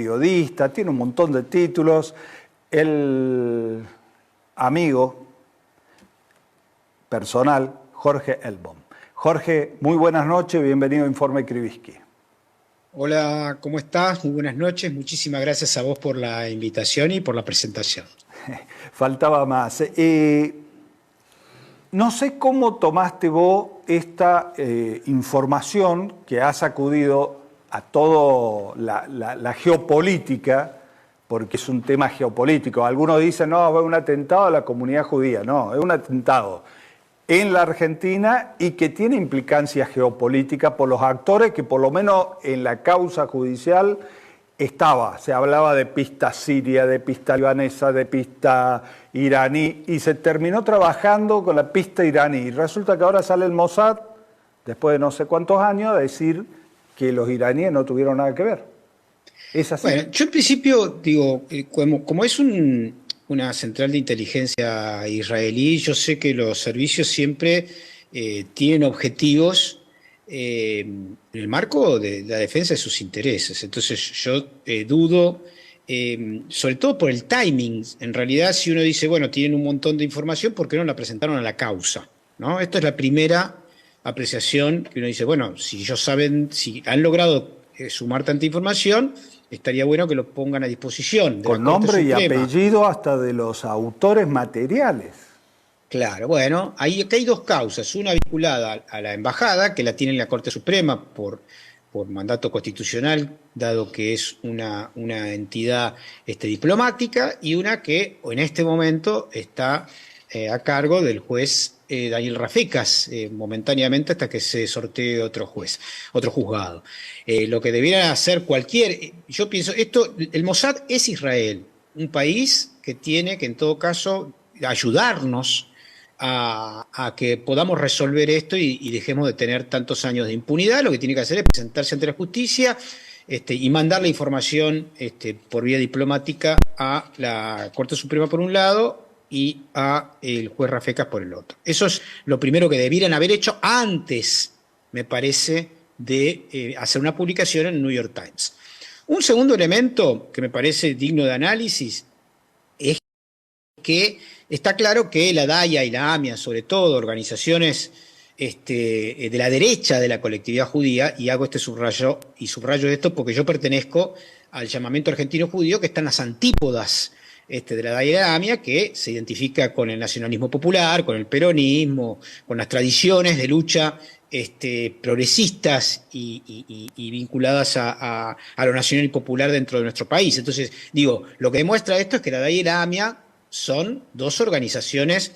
periodista, tiene un montón de títulos. El amigo personal, Jorge Elbom. Jorge, muy buenas noches, bienvenido a Informe Krivitsky. Hola, ¿cómo estás? Muy buenas noches. Muchísimas gracias a vos por la invitación y por la presentación. Faltaba más. No sé cómo tomaste vos esta información que ha sacudido a toda la geopolítica, porque es un tema geopolítico. Algunos dicen, no, es un atentado a la comunidad judía. No, es un atentado en la Argentina y que tiene implicancias geopolíticas por los actores que por lo menos en la causa judicial se hablaba de pista siria, de pista libanesa, de pista iraní, y se terminó trabajando con la pista iraní. Y resulta que ahora sale el Mossad, después de no sé cuántos años, a decir que los iraníes no tuvieron nada que ver. ¿Es así? Bueno, yo en principio digo, como es una central de inteligencia israelí, yo sé que los servicios siempre tienen objetivos en el marco de la defensa de sus intereses. Entonces yo dudo, sobre todo por el timing. En realidad, si uno dice, bueno, tienen un montón de información, ¿por qué no la presentaron a la causa? ¿No? Esta es la primera apreciación que uno dice, bueno, si han logrado sumar tanta información, estaría bueno que lo pongan a disposición de con la Corte nombre y Suprema. apellido hasta de los autores materiales. Claro, bueno, acá hay dos causas, una vinculada a la embajada, que la tiene la Corte Suprema por mandato constitucional, dado que es una entidad diplomática, y una que en este momento está a cargo del juez Daniel Rafecas, momentáneamente hasta que se sortee otro juzgado. Lo que debiera hacer yo pienso, el Mossad es Israel, un país que tiene que en todo caso ayudarnos a que podamos resolver esto y dejemos de tener tantos años de impunidad. Lo que tiene que hacer es presentarse ante la justicia y mandar la información por vía diplomática a la Corte Suprema por un lado y a el juez Rafecas por el otro. Eso es lo primero que debieran haber hecho antes, me parece, de hacer una publicación en el New York Times. Un segundo elemento que me parece digno de análisis es que está claro que la DAIA y la AMIA, sobre todo, organizaciones de la derecha de la colectividad judía, y hago subrayo esto porque yo pertenezco al llamamiento argentino judío, que está en las antípodas de la DAIA y la AMIA, que se identifica con el nacionalismo popular, con el peronismo, con las tradiciones de lucha progresistas y vinculadas a lo nacional y popular dentro de nuestro país. Entonces, digo, lo que demuestra esto es que la DAIA y la AMIA son dos organizaciones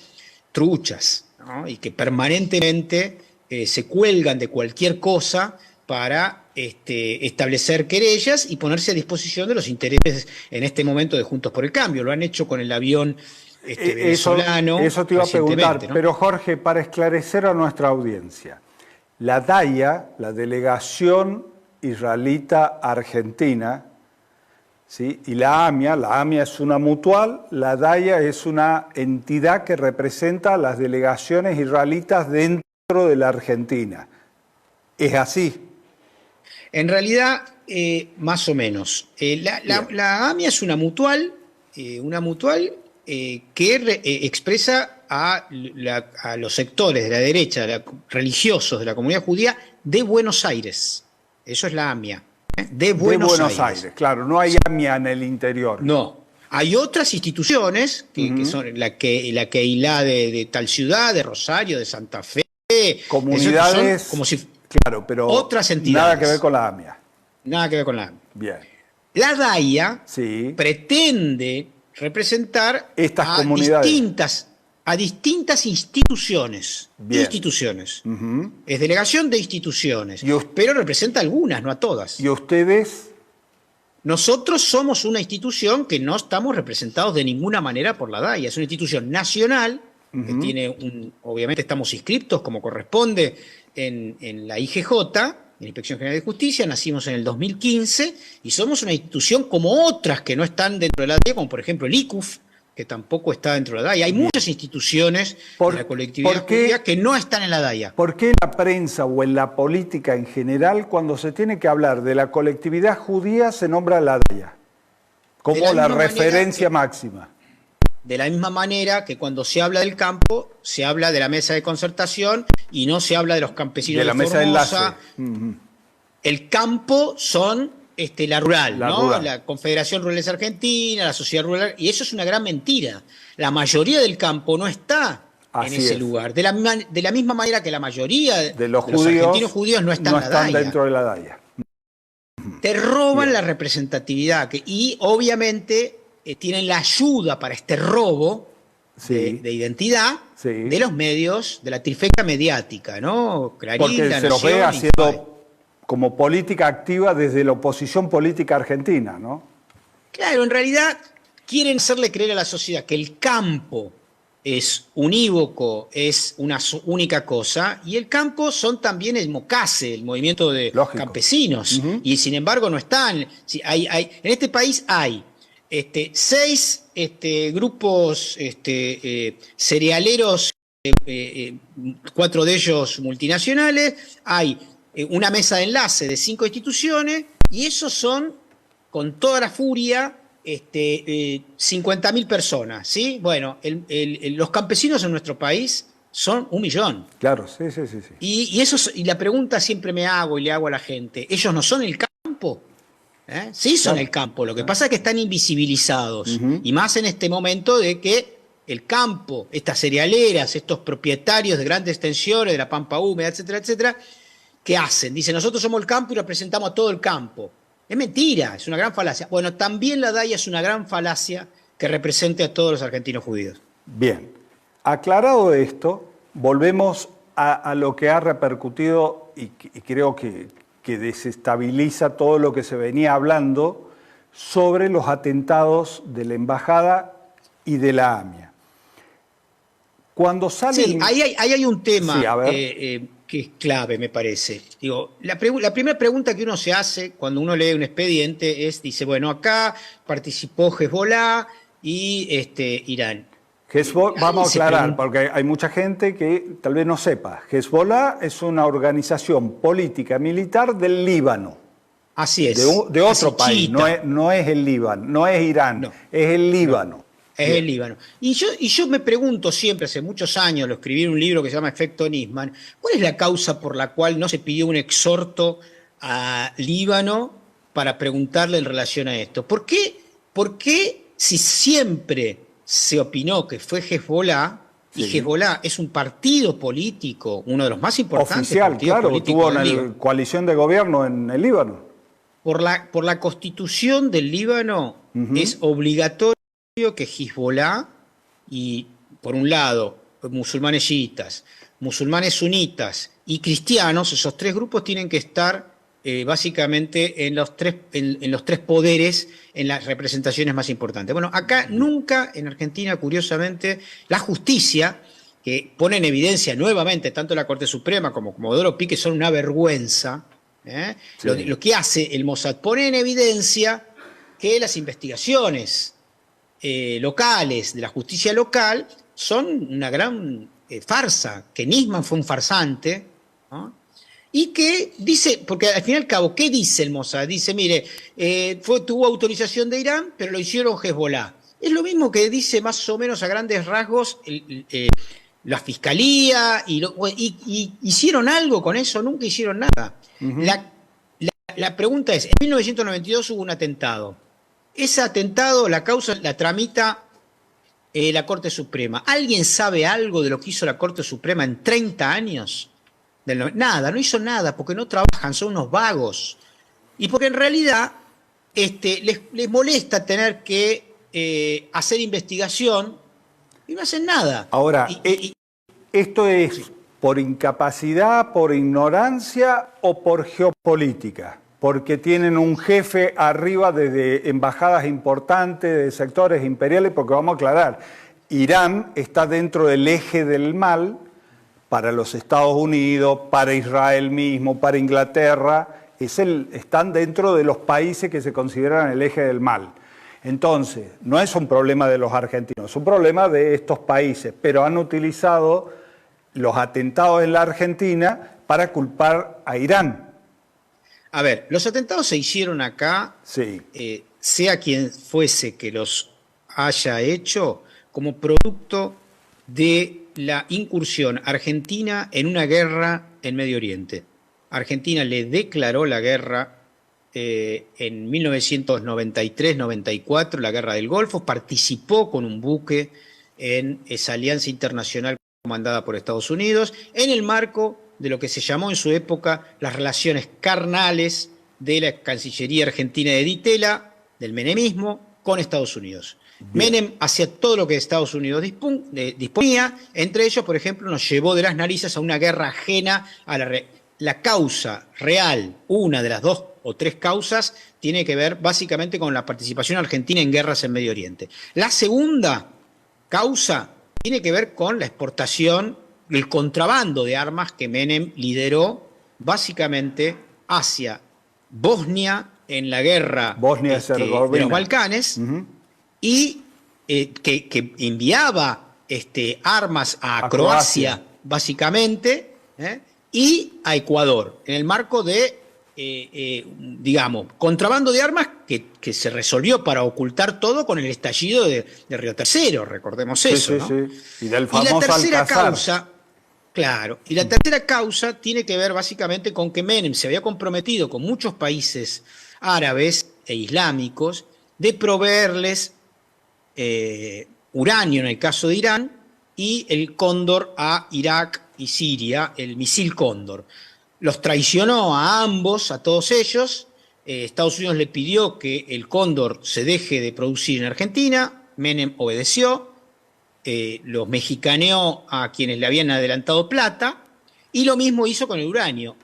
truchas, ¿no? Y que permanentemente se cuelgan de cualquier cosa para establecer querellas y ponerse a disposición de los intereses en este momento de Juntos por el Cambio. Lo han hecho con el avión venezolano. Eso te iba a preguntar, ¿no? Pero Jorge, para esclarecer a nuestra audiencia, la DAIA, la Delegación Israelita Argentina, ¿sí? Y la AMIA es una mutual, la DAIA es una entidad que representa a las delegaciones israelitas dentro de la Argentina. ¿Es así? En realidad, más o menos. La AMIA es una mutual que expresa a los sectores de la derecha, religiosos de la comunidad judía de Buenos Aires. Eso es la AMIA. De Buenos Aires, claro, no hay AMIA en el interior. No. Hay otras instituciones que son la Keilah de tal ciudad, de Rosario, de Santa Fe. Comunidades, son como si claro, pero otras entidades. Nada que ver con la AMIA. Nada que ver con la AMIA. Bien. La DAIA sí. pretende representar estas a comunidades. distintas instituciones. Bien. Instituciones. Es delegación de instituciones, pero representa algunas, no a todas. ¿Y ustedes? Nosotros somos una institución que no estamos representados de ninguna manera por la DAIA. Es una institución nacional que tiene obviamente estamos inscriptos como corresponde en la IGJ, en la Inspección General de Justicia. Nacimos en el 2015 y somos una institución como otras que no están dentro de la DAIA, como por ejemplo el ICUF, que tampoco está dentro de la DAIA. Hay muchas instituciones de la colectividad judía que no están en la DAIA. ¿Por qué en la prensa o en la política en general, cuando se tiene que hablar de la colectividad judía, se nombra la DAIA como la referencia máxima? De la misma manera que cuando se habla del campo, se habla de la mesa de concertación y no se habla de los campesinos de la mesa de enlace. El campo son la rural, ¿no? La Confederación Rurales Argentina, la Sociedad Rural, y eso es una gran mentira. La mayoría del campo no está en ese lugar. De la misma manera que la mayoría de los argentinos judíos no están dentro de la DAIA. Te roban la representatividad y obviamente tienen la ayuda para este robo de identidad de los medios, de la trifecta mediática, ¿no? Clarín, porque La se los Nación ve haciendo como política activa desde la oposición política argentina, ¿no? Claro, en realidad quieren hacerle creer a la sociedad que el campo es unívoco, es una única cosa, y el campo son también el MOCASE, el movimiento de campesinos, y sin embargo no están. En este país hay 6 grupos cerealeros, 4 de ellos multinacionales, hay una mesa de enlace de 5 instituciones, y esos son, con toda la furia, 50.000 personas, ¿sí? Bueno, los campesinos en nuestro país son 1 millón. Claro, sí. Y la pregunta siempre me hago y le hago a la gente, ¿ellos no son el campo? Sí son el campo, lo que pasa es que están invisibilizados, y más en este momento de que el campo, estas cerealeras, estos propietarios de grandes extensiones, de la pampa húmeda, etcétera, etcétera, ¿qué hacen? Dicen, nosotros somos el campo y representamos a todo el campo. Es mentira, es una gran falacia. Bueno, también la DAIA es una gran falacia que represente a todos los argentinos judíos. Bien, aclarado esto, volvemos a lo que ha repercutido y creo que desestabiliza todo lo que se venía hablando sobre los atentados de la Embajada y de la AMIA. Cuando salen... Sí, ahí hay un tema que es clave, me parece. Digo, la primera pregunta que uno se hace cuando uno lee un expediente dice, bueno, acá participó Hezbollah y Irán. Vamos a aclarar, porque hay mucha gente que tal vez no sepa. Hezbollah es una organización política militar del Líbano. Así es. De otro país, no es el Líbano, no es Irán, es el Líbano. Es el Líbano. Y yo me pregunto siempre, hace muchos años, lo escribí en un libro que se llama Efecto Nisman, ¿cuál es la causa por la cual no se pidió un exhorto a Líbano para preguntarle en relación a esto? ¿Por qué si siempre se opinó que fue Hezbollah, y Hezbollah es un partido político, uno de los más importantes partidos políticos tuvo una coalición de gobierno en el Líbano? Por la constitución del Líbano es obligatorio que Hezbollah y, por un lado, musulmanes chiitas, musulmanes sunitas y cristianos, esos 3 grupos tienen que estar básicamente en los tres poderes, en las representaciones más importantes. Bueno, acá nunca, en Argentina, curiosamente, la justicia, que pone en evidencia nuevamente, tanto la Corte Suprema como Comodoro Pi, que son una vergüenza, lo que hace el Mossad, pone en evidencia que las investigaciones locales, de la justicia local, son una gran farsa, que Nisman fue un farsante, ¿no? Y que dice, porque al fin y al cabo, ¿qué dice el Mossad? Dice, mire, tuvo autorización de Irán, pero lo hicieron Hezbollah. Es lo mismo que dice más o menos a grandes rasgos la Fiscalía, y hicieron algo con eso, nunca hicieron nada. La pregunta es, en 1992 hubo un atentado. Ese atentado, la causa la tramita la Corte Suprema. ¿Alguien sabe algo de lo que hizo la Corte Suprema en 30 años? Nada, no hizo nada, porque no trabajan, son unos vagos. Y porque en realidad les molesta tener que hacer investigación y no hacen nada. Ahora, ¿esto es por incapacidad, por ignorancia o por geopolítica? Porque tienen un jefe arriba de embajadas importantes, de sectores imperiales, porque vamos a aclarar, Irán está dentro del eje del mal para los Estados Unidos, para Israel mismo, para Inglaterra, están dentro de los países que se consideran el eje del mal. Entonces, no es un problema de los argentinos, es un problema de estos países, pero han utilizado los atentados en la Argentina para culpar a Irán. A ver, los atentados se hicieron acá, Sí. Sea quien fuese que los haya hecho, como producto de la incursión argentina en una guerra en Medio Oriente. Argentina le declaró la guerra en 1993-94, la guerra del Golfo, participó con un buque en esa alianza internacional comandada por Estados Unidos, en el marco de lo que se llamó en su época las relaciones carnales de la Cancillería Argentina de Di del menemismo, con Estados Unidos. Bien. Menem hacía todo lo que Estados Unidos disponía, entre ellos, por ejemplo, nos llevó de las narices a una guerra ajena a la causa real, una de las 2 o 3 causas, tiene que ver básicamente con la participación argentina en guerras en Medio Oriente. La segunda causa tiene que ver con la exportación, el contrabando de armas que Menem lideró básicamente hacia Bosnia en la guerra de los Balcanes, y que enviaba armas a Croacia, básicamente, y a Ecuador, en el marco de, digamos, contrabando de armas que se resolvió para ocultar todo con el estallido de Río Tercero, recordemos eso, ¿no? Sí. Y del famoso y la tercera Alcázar. Causa, claro, y la tercera causa tiene que ver básicamente con que Menem se había comprometido con muchos países árabes e islámicos de proveerles uranio en el caso de Irán y el Cóndor a Irak y Siria, el misil Cóndor. Los traicionó a ambos, a todos ellos. Estados Unidos le pidió que el Cóndor se deje de producir en Argentina, Menem obedeció, los mexicaneó a quienes le habían adelantado plata, y lo mismo hizo con el uranio.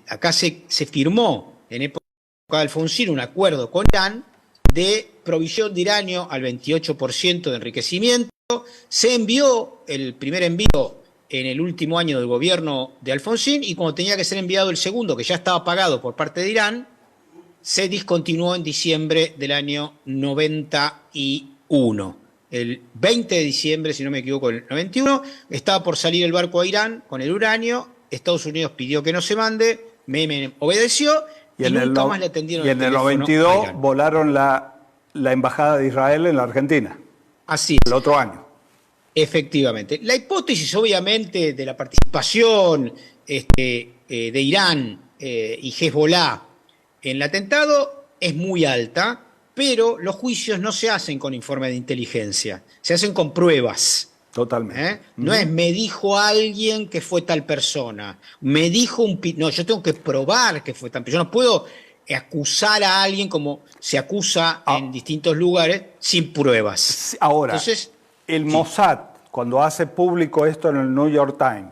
Acá se firmó en época de Alfonsín un acuerdo con Irán de provisión de uranio al 28% de enriquecimiento. Se envió el primer envío en el último año del gobierno de Alfonsín, y cuando tenía que ser enviado el segundo, que ya estaba pagado por parte de Irán, se discontinuó en diciembre del año 91. El 20 de diciembre, si no me equivoco, del 91, estaba por salir el barco a Irán con el uranio. Estados Unidos pidió que no se mande, Menem obedeció, y nunca más le atendieron. Y en el 92 volaron la embajada de Israel en la Argentina. Así es. El otro año. Efectivamente. La hipótesis, obviamente, de la participación de Irán y Hezbollah en el atentado es muy alta, pero los juicios no se hacen con informe de inteligencia, se hacen con pruebas. Totalmente. No es me dijo alguien que fue tal persona, me dijo no, yo tengo que probar que fue tal persona. Yo no puedo acusar a alguien como se acusa en distintos lugares sin pruebas. Ahora, entonces, el Mossad, cuando hace público esto en el New York Times,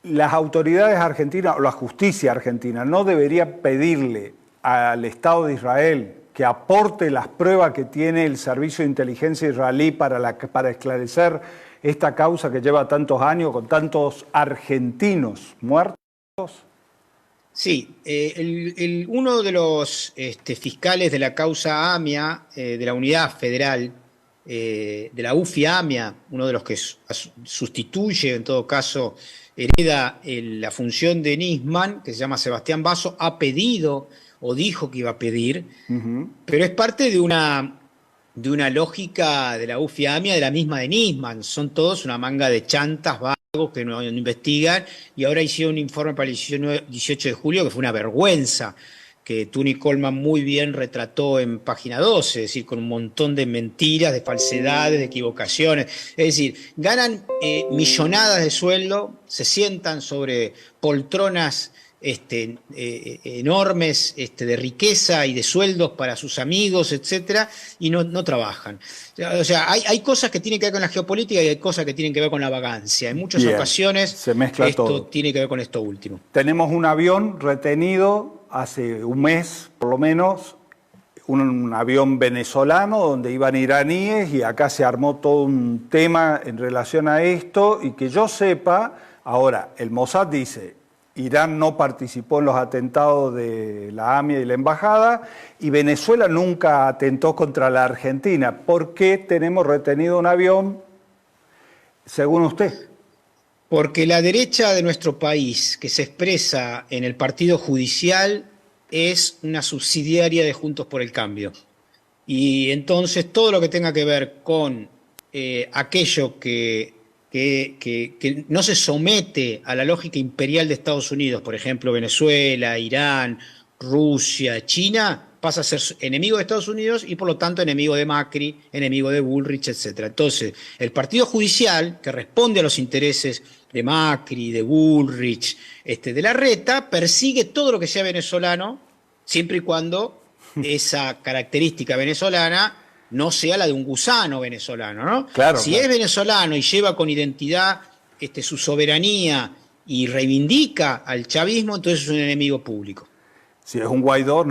las autoridades argentinas o la justicia argentina no debería pedirle al Estado de Israel que aporte las pruebas que tiene el Servicio de Inteligencia israelí para esclarecer esta causa que lleva tantos años con tantos argentinos muertos. Sí, uno de los fiscales de la causa AMIA, de la Unidad Federal, de la UFI AMIA, uno de los que sustituye, en todo caso, hereda la función de Nisman, que se llama Sebastián Basso, ha pedido o dijo que iba a pedir, pero es parte de una lógica de la UFI AMIA, de la misma de Nisman. Son todos una manga de chantas vagos que no investigan, y ahora hicieron un informe para el 18 de julio que fue una vergüenza, que Tuni Coleman muy bien retrató en página 12, es decir, con un montón de mentiras, de falsedades, de equivocaciones. Es decir, ganan millonadas de sueldo, se sientan sobre poltronas enormes de riqueza y de sueldos para sus amigos, etcétera, y no trabajan. O sea, hay cosas que tienen que ver con la geopolítica y hay cosas que tienen que ver con la vagancia. En muchas ocasiones se mezcla esto todo. Tiene que ver con esto último. Tenemos un avión retenido hace un mes, por lo menos, un avión venezolano donde iban iraníes, y acá se armó todo un tema en relación a esto, y que yo sepa, ahora, el Mossad dice, Irán no participó en los atentados de la AMIA y la embajada, y Venezuela nunca atentó contra la Argentina. ¿Por qué tenemos retenido un avión, según usted? Porque la derecha de nuestro país, que se expresa en el partido judicial, es una subsidiaria de Juntos por el Cambio. Y entonces todo lo que tenga que ver con aquello que no se somete a la lógica imperial de Estados Unidos, por ejemplo, Venezuela, Irán, Rusia, China, pasa a ser enemigo de Estados Unidos y por lo tanto enemigo de Macri, enemigo de Bullrich, etc. Entonces, el partido judicial, que responde a los intereses de Macri, de Bullrich, de Larreta, persigue todo lo que sea venezolano, siempre y cuando esa característica venezolana no sea la de un gusano venezolano, ¿no? Claro, si claro. es venezolano y lleva con identidad su soberanía y reivindica al chavismo, entonces es un enemigo público. Si es un Guaidó,